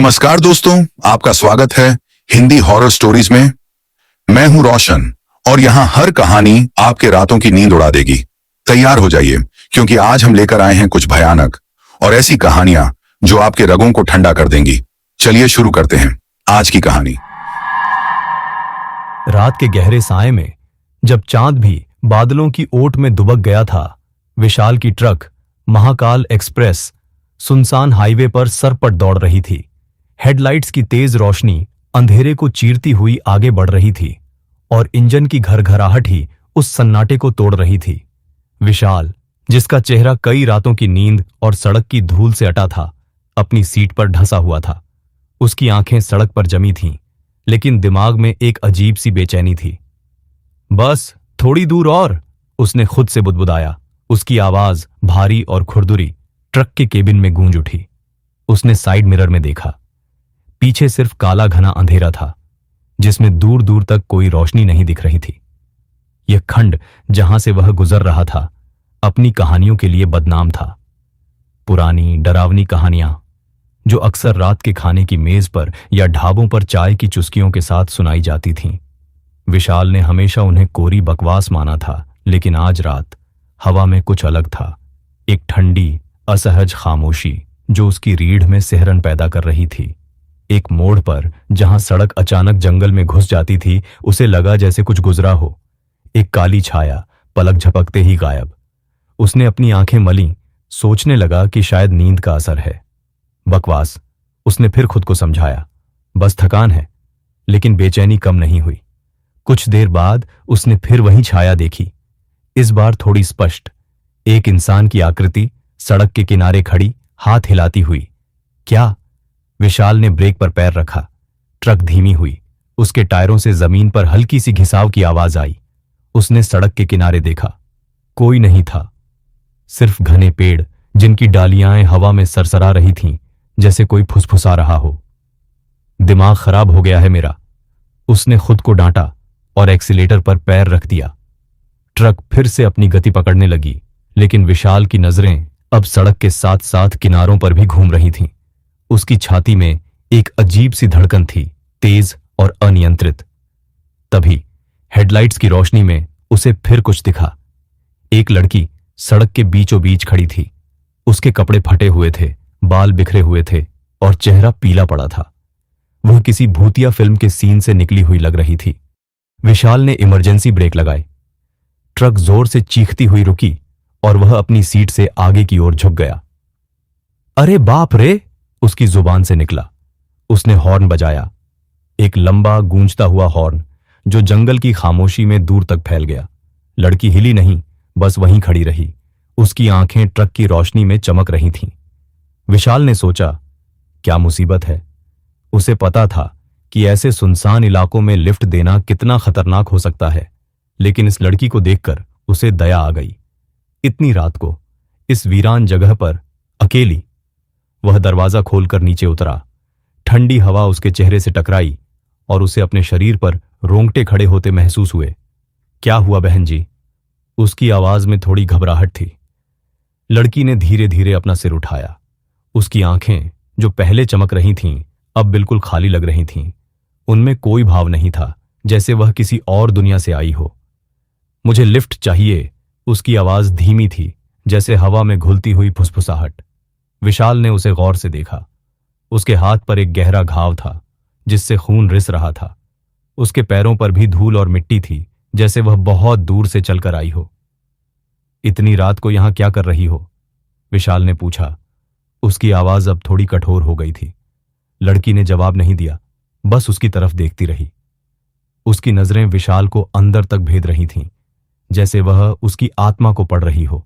नमस्कार दोस्तों, आपका स्वागत है हिंदी हॉरर स्टोरीज में। मैं हूं रोशन और यहाँ हर कहानी आपके रातों की नींद उड़ा देगी। तैयार हो जाइए क्योंकि आज हम लेकर आए हैं कुछ भयानक और ऐसी कहानियां जो आपके रगों को ठंडा कर देंगी। चलिए शुरू करते हैं आज की कहानी। रात के गहरे साए में जब चांद भी बादलों की ओट में दुबक गया था, विशाल की ट्रक महाकाल एक्सप्रेस सुनसान हाईवे पर सरपट दौड़ रही थी। हेडलाइट्स की तेज रोशनी अंधेरे को चीरती हुई आगे बढ़ रही थी और इंजन की घरघराहट ही उस सन्नाटे को तोड़ रही थी। विशाल, जिसका चेहरा कई रातों की नींद और सड़क की धूल से अटा था, अपनी सीट पर ढंसा हुआ था। उसकी आंखें सड़क पर जमी थीं, लेकिन दिमाग में एक अजीब सी बेचैनी थी। बस थोड़ी दूर और, उसने खुद से बुदबुदाया। उसकी आवाज भारी और खुरदुरी ट्रक के केबिन में गूंज उठी। उसने साइड मिरर में देखा। पीछे सिर्फ काला घना अंधेरा था, जिसमें दूर दूर तक कोई रोशनी नहीं दिख रही थी। यह खंड जहां से वह गुजर रहा था, अपनी कहानियों के लिए बदनाम था। पुरानी डरावनी कहानियां जो अक्सर रात के खाने की मेज पर या ढाबों पर चाय की चुस्कियों के साथ सुनाई जाती थीं। विशाल ने हमेशा उन्हें कोरी बकवास माना था, लेकिन आज रात हवा में कुछ अलग था। एक ठंडी असहज खामोशी जो उसकी रीढ़ में सिहरन पैदा कर रही थी। एक मोड़ पर जहां सड़क अचानक जंगल में घुस जाती थी, उसे लगा जैसे कुछ गुजरा हो। एक काली छाया पलक झपकते ही गायब। उसने अपनी आंखें मलीं, सोचने लगा कि शायद नींद का असर है। बकवास, उसने फिर खुद को समझाया। बस थकान है। लेकिन बेचैनी कम नहीं हुई। कुछ देर बाद उसने फिर वही छाया देखी, इस बार थोड़ी स्पष्ट। एक इंसान की आकृति सड़क के किनारे खड़ी, हाथ हिलाती हुई। क्या? विशाल ने ब्रेक पर पैर रखा। ट्रक धीमी हुई। उसके टायरों से जमीन पर हल्की सी घिसाव की आवाज आई। उसने सड़क के किनारे देखा। कोई नहीं था, सिर्फ घने पेड़ जिनकी डालियां हवा में सरसरा रही थीं, जैसे कोई फुसफुसा रहा हो। दिमाग खराब हो गया है मेरा, उसने खुद को डांटा और एक्सीलेटर पर पैर रख दिया। ट्रक फिर से अपनी गति पकड़ने लगी, लेकिन विशाल की नजरें अब सड़क के साथ साथ किनारों पर भी घूम रही थीं। उसकी छाती में एक अजीब सी धड़कन थी, तेज और अनियंत्रित। तभी हेडलाइट्स की रोशनी में उसे फिर कुछ दिखा। एक लड़की सड़क के बीचों बीच खड़ी थी। उसके कपड़े फटे हुए थे, बाल बिखरे हुए थे और चेहरा पीला पड़ा था। वह किसी भूतिया फिल्म के सीन से निकली हुई लग रही थी। विशाल ने इमरजेंसी ब्रेक लगाई। ट्रक जोर से चीखती हुई रुकी और वह अपनी सीट से आगे की ओर झुक गया। अरे बाप रे, उसकी जुबान से निकला। उसने हॉर्न बजाया, एक लंबा गूंजता हुआ हॉर्न जो जंगल की खामोशी में दूर तक फैल गया। लड़की हिली नहीं, बस वहीं खड़ी रही। उसकी आंखें ट्रक की रोशनी में चमक रही थीं। विशाल ने सोचा, क्या मुसीबत है। उसे पता था कि ऐसे सुनसान इलाकों में लिफ्ट देना कितना खतरनाक हो सकता है, लेकिन इस लड़की को देखकर उसे दया आ गई। इतनी रात को इस वीरान जगह पर अकेली। वह दरवाजा खोलकर नीचे उतरा। ठंडी हवा उसके चेहरे से टकराई और उसे अपने शरीर पर रोंगटे खड़े होते महसूस हुए। क्या हुआ बहन जी? उसकी आवाज में थोड़ी घबराहट थी। लड़की ने धीरे धीरे अपना सिर उठाया। उसकी आंखें जो पहले चमक रही थीं, अब बिल्कुल खाली लग रही थीं। उनमें कोई भाव नहीं था, जैसे वह किसी और दुनिया से आई हो। मुझे लिफ्ट चाहिए, उसकी आवाज धीमी थी, जैसे हवा में घुलती हुई फुसफुसाहट। विशाल ने उसे गौर से देखा। उसके हाथ पर एक गहरा घाव था, जिससे खून रिस रहा था। उसके पैरों पर भी धूल और मिट्टी थी, जैसे वह बहुत दूर से चलकर आई हो। इतनी रात को यहां क्या कर रही हो? विशाल ने पूछा। उसकी आवाज अब थोड़ी कठोर हो गई थी। लड़की ने जवाब नहीं दिया, बस उसकी तरफ देखती रही। उसकी नजरें विशाल को अंदर तक भेद रही थीं, जैसे वह उसकी आत्मा को पढ़ रही हो।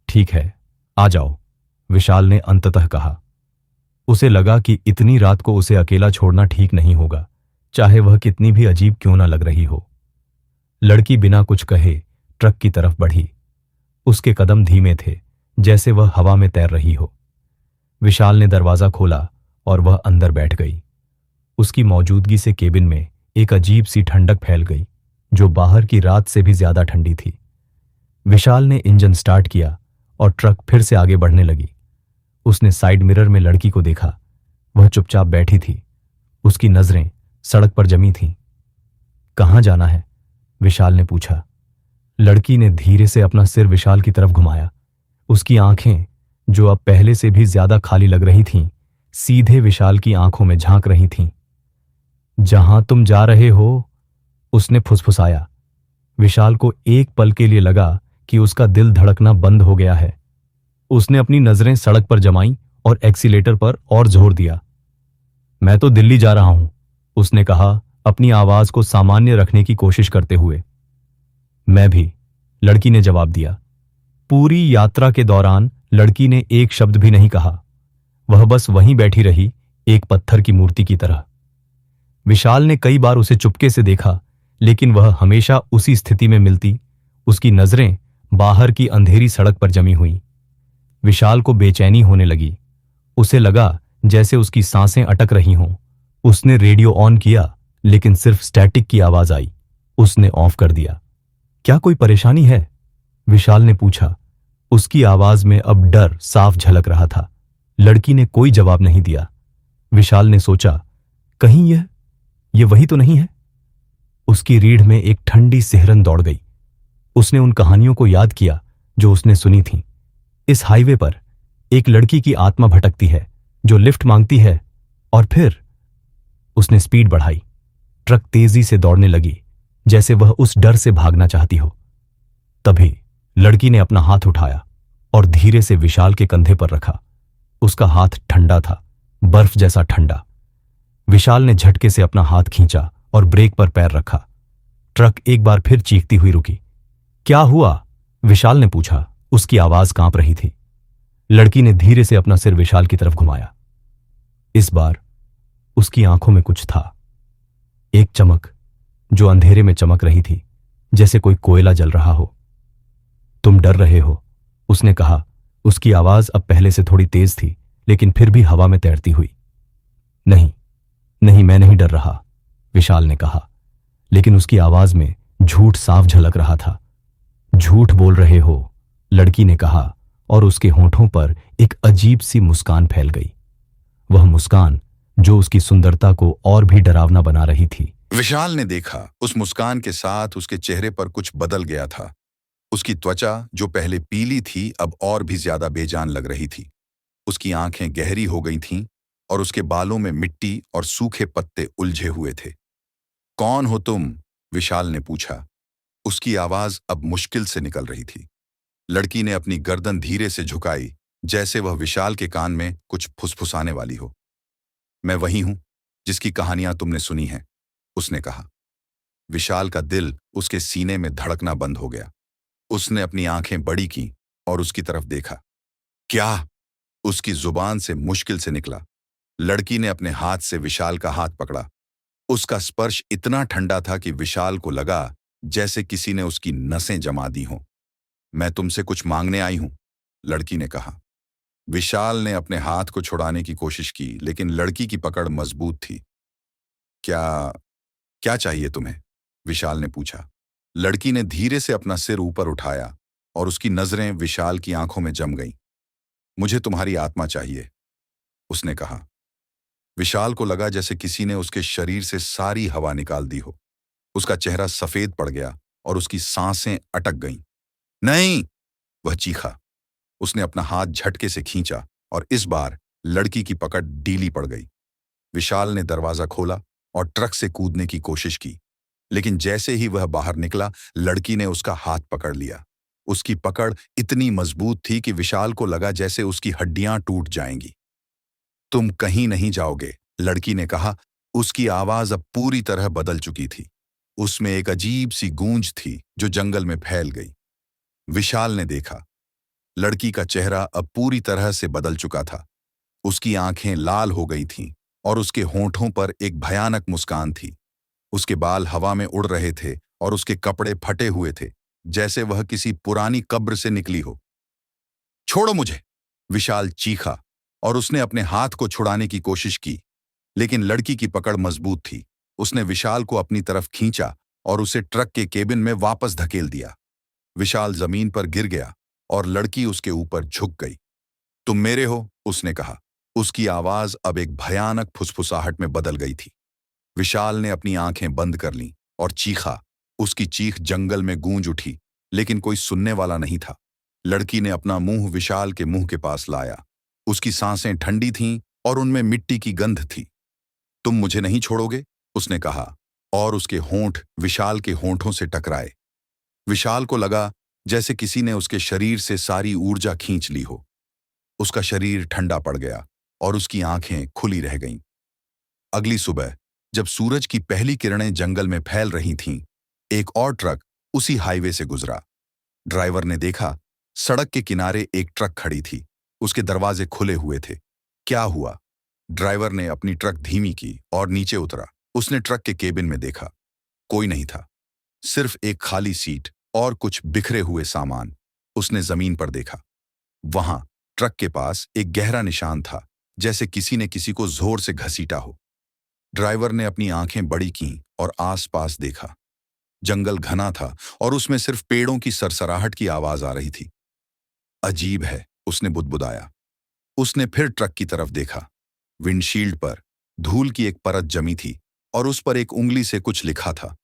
ठीक है, आ जाओ, विशाल ने अंततः कहा। उसे लगा कि इतनी रात को उसे अकेला छोड़ना ठीक नहीं होगा, चाहे वह कितनी भी अजीब क्यों ना लग रही हो। लड़की बिना कुछ कहे ट्रक की तरफ बढ़ी। उसके कदम धीमे थे, जैसे वह हवा में तैर रही हो। विशाल ने दरवाजा खोला और वह अंदर बैठ गई। उसकी मौजूदगी से केबिन में एक अजीब सी ठंडक फैल गई, जो बाहर की रात से भी ज्यादा ठंडी थी। विशाल ने इंजन स्टार्ट किया और ट्रक फिर से आगे बढ़ने लगी। उसने साइड मिरर में लड़की को देखा। वह चुपचाप बैठी थी। उसकी नजरें सड़क पर जमी थीं। कहाँ जाना है? विशाल ने पूछा। लड़की ने धीरे से अपना सिर विशाल की तरफ घुमाया। उसकी आंखें, जो अब पहले से भी ज्यादा खाली लग रही थीं, सीधे विशाल की आंखों में झांक रही थीं। जहां तुम जा रहे हो, उसने फुसफुसाया। विशाल को एक पल के लिए लगा कि उसका दिल धड़कना बंद हो गया है। उसने अपनी नजरें सड़क पर जमाईं और एक्सीलेटर पर और जोर दिया। मैं तो दिल्ली जा रहा हूं, उसने कहा, अपनी आवाज को सामान्य रखने की कोशिश करते हुए। मैं भी, लड़की ने जवाब दिया। पूरी यात्रा के दौरान लड़की ने एक शब्द भी नहीं कहा। वह बस वहीं बैठी रही, एक पत्थर की मूर्ति की तरह। विशाल ने कई बार उसे चुपके से देखा, लेकिन वह हमेशा उसी स्थिति में मिलती। उसकी नजरें बाहर की अंधेरी सड़क पर जमी हुई। विशाल को बेचैनी होने लगी। उसे लगा जैसे उसकी सांसें अटक रही हों। उसने रेडियो ऑन किया, लेकिन सिर्फ स्टैटिक की आवाज आई। उसने ऑफ कर दिया। क्या कोई परेशानी है? विशाल ने पूछा। उसकी आवाज में अब डर साफ झलक रहा था। लड़की ने कोई जवाब नहीं दिया। विशाल ने सोचा, कहीं यह वही तो नहीं है? उसकी रीढ़ में एक ठंडी सिहरन दौड़ गई। उसने उन कहानियों को याद किया जो उसने सुनी थीं। इस हाईवे पर एक लड़की की आत्मा भटकती है, जो लिफ्ट मांगती है, और फिर उसने स्पीड बढ़ाई। ट्रक तेजी से दौड़ने लगी, जैसे वह उस डर से भागना चाहती हो। तभी लड़की ने अपना हाथ उठाया और धीरे से विशाल के कंधे पर रखा। उसका हाथ ठंडा था, बर्फ जैसा ठंडा। विशाल ने झटके से अपना हाथ खींचा और ब्रेक पर पैर रखा। ट्रक एक बार फिर चीखती हुई रुकी। क्या हुआ? विशाल ने पूछा। उसकी आवाज कांप रही थी। लड़की ने धीरे से अपना सिर विशाल की तरफ घुमाया। इस बार उसकी आंखों में कुछ था, एक चमक जो अंधेरे में चमक रही थी, जैसे कोई कोयला जल रहा हो। तुम डर रहे हो, उसने कहा। उसकी आवाज अब पहले से थोड़ी तेज थी, लेकिन फिर भी हवा में तैरती हुई। नहीं, नहीं, मैं नहीं डर रहा, विशाल ने कहा, लेकिन उसकी आवाज में झूठ साफ झलक रहा था। झूठ बोल रहे हो, लड़की ने कहा, और उसके होंठों पर एक अजीब सी मुस्कान फैल गई। वह मुस्कान जो उसकी सुंदरता को और भी डरावना बना रही थी। विशाल ने देखा, उस मुस्कान के साथ उसके चेहरे पर कुछ बदल गया था। उसकी त्वचा, जो पहले पीली थी, अब और भी ज्यादा बेजान लग रही थी। उसकी आंखें गहरी हो गई थीं और उसके बालों में मिट्टी और सूखे पत्ते उलझे हुए थे। कौन हो तुम? विशाल ने पूछा। उसकी आवाज अब मुश्किल से निकल रही थी। लड़की ने अपनी गर्दन धीरे से झुकाई, जैसे वह विशाल के कान में कुछ फुसफुसाने वाली हो। मैं वही हूं जिसकी कहानियां तुमने सुनी हैं, उसने कहा। विशाल का दिल उसके सीने में धड़कना बंद हो गया। उसने अपनी आंखें बड़ी की और उसकी तरफ देखा। क्या? उसकी जुबान से मुश्किल से निकला। लड़की ने अपने हाथ से विशाल का हाथ पकड़ा। उसका स्पर्श इतना ठंडा था कि विशाल को लगा जैसे किसी ने उसकी नसें जमा दी हों। मैं तुमसे कुछ मांगने आई हूं, लड़की ने कहा। विशाल ने अपने हाथ को छुड़ाने की कोशिश की, लेकिन लड़की की पकड़ मजबूत थी। क्या क्या चाहिए तुम्हें? विशाल ने पूछा। लड़की ने धीरे से अपना सिर ऊपर उठाया और उसकी नजरें विशाल की आंखों में जम गईं। मुझे तुम्हारी आत्मा चाहिए, उसने कहा। विशाल को लगा जैसे किसी ने उसके शरीर से सारी हवा निकाल दी हो। उसका चेहरा सफेद पड़ गया और उसकी सांसें अटक गईं। नहीं, वह चीखा। उसने अपना हाथ झटके से खींचा और इस बार लड़की की पकड़ ढीली पड़ गई। विशाल ने दरवाजा खोला और ट्रक से कूदने की कोशिश की, लेकिन जैसे ही वह बाहर निकला, लड़की ने उसका हाथ पकड़ लिया। उसकी पकड़ इतनी मजबूत थी कि विशाल को लगा जैसे उसकी हड्डियां टूट जाएंगी। तुम कहीं नहीं जाओगे, लड़की ने कहा। उसकी आवाज अब पूरी तरह बदल चुकी थी। उसमें एक अजीब सी गूंज थी जो जंगल में फैल गई। विशाल ने देखा, लड़की का चेहरा अब पूरी तरह से बदल चुका था। उसकी आंखें लाल हो गई थीं और उसके होंठों पर एक भयानक मुस्कान थी। उसके बाल हवा में उड़ रहे थे और उसके कपड़े फटे हुए थे, जैसे वह किसी पुरानी कब्र से निकली हो। छोड़ो मुझे, विशाल चीखा और उसने अपने हाथ को छुड़ाने की कोशिश की, लेकिन लड़की की पकड़ मजबूत थी। उसने विशाल को अपनी तरफ खींचा और उसे ट्रक के केबिन में वापस धकेल दिया। विशाल जमीन पर गिर गया और लड़की उसके ऊपर झुक गई। तुम मेरे हो, उसने कहा। उसकी आवाज अब एक भयानक फुसफुसाहट में बदल गई थी। विशाल ने अपनी आंखें बंद कर लीं और चीखा। उसकी चीख जंगल में गूंज उठी, लेकिन कोई सुनने वाला नहीं था। लड़की ने अपना मुंह विशाल के मुंह के पास लाया। उसकी सांसें ठंडी थीं और उनमें मिट्टी की गंध थी। तुम मुझे नहीं छोड़ोगे? उसने कहा, और उसके होंठ विशाल के होंठों से टकराए। विशाल को लगा जैसे किसी ने उसके शरीर से सारी ऊर्जा खींच ली हो। उसका शरीर ठंडा पड़ गया और उसकी आंखें खुली रह गईं। अगली सुबह जब सूरज की पहली किरणें जंगल में फैल रही थीं, एक और ट्रक उसी हाईवे से गुजरा। ड्राइवर ने देखा, सड़क के किनारे एक ट्रक खड़ी थी। उसके दरवाजे खुले हुए थे। क्या हुआ? ड्राइवर ने अपनी ट्रक धीमी की और नीचे उतरा। उसने ट्रक के केबिन में देखा। कोई नहीं था, सिर्फ एक खाली सीट और कुछ बिखरे हुए सामान। उसने जमीन पर देखा। वहां ट्रक के पास एक गहरा निशान था, जैसे किसी ने किसी को जोर से घसीटा हो। ड्राइवर ने अपनी आंखें बड़ी कीं और आसपास देखा। जंगल घना था और उसमें सिर्फ पेड़ों की सरसराहट की आवाज आ रही थी। अजीब है, उसने बुदबुदाया। उसने फिर ट्रक की तरफ देखा। विंडशील्ड पर धूल की एक परत जमी थी और उस पर एक उंगली से कुछ लिखा था।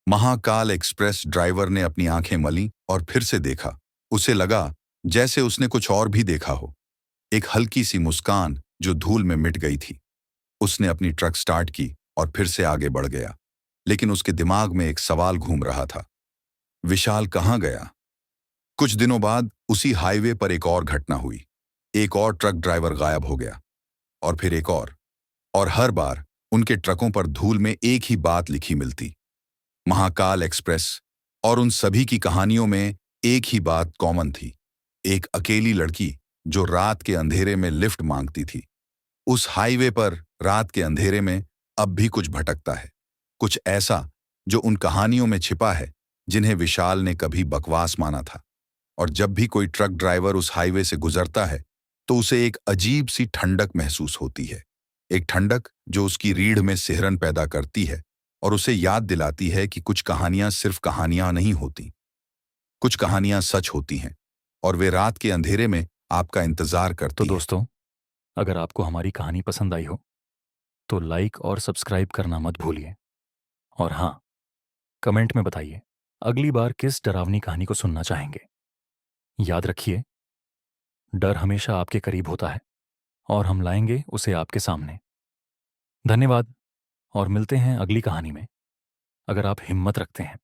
महाकाल एक्सप्रेस। ड्राइवर ने अपनी आंखें मलीं और फिर से देखा। उसे लगा जैसे उसने कुछ और भी देखा हो, एक हल्की सी मुस्कान जो धूल में मिट गई थी। उसने अपनी ट्रक स्टार्ट की और फिर से आगे बढ़ गया, लेकिन उसके दिमाग में एक सवाल घूम रहा था। विशाल कहाँ गया? कुछ दिनों बाद उसी हाईवे पर एक और घटना हुई। एक और ट्रक ड्राइवर गायब हो गया, और फिर एक और हर बार उनके ट्रकों पर धूल में एक ही बात लिखी मिलती, महाकाल एक्सप्रेस। और उन सभी की कहानियों में एक ही बात कॉमन थी, एक अकेली लड़की जो रात के अंधेरे में लिफ्ट मांगती थी। उस हाईवे पर रात के अंधेरे में अब भी कुछ भटकता है, कुछ ऐसा जो उन कहानियों में छिपा है जिन्हें विशाल ने कभी बकवास माना था। और जब भी कोई ट्रक ड्राइवर उस हाईवे से गुजरता है तो उसे एक अजीब सी ठंडक महसूस होती है, एक ठंडक जो उसकी रीढ़ में सिहरन पैदा करती है और उसे याद दिलाती है कि कुछ कहानियां सिर्फ कहानियां नहीं होती, कुछ कहानियां सच होती हैं और वे रात के अंधेरे में आपका इंतजार करती तो हैं। दोस्तों, अगर आपको हमारी कहानी पसंद आई हो तो लाइक और सब्सक्राइब करना मत भूलिए। और हाँ, कमेंट में बताइए अगली बार किस डरावनी कहानी को सुनना चाहेंगे। याद रखिए, डर हमेशा आपके करीब होता है और हम लाएंगे उसे आपके सामने। धन्यवाद और मिलते हैं अगली कहानी में, अगर आप हिम्मत रखते हैं।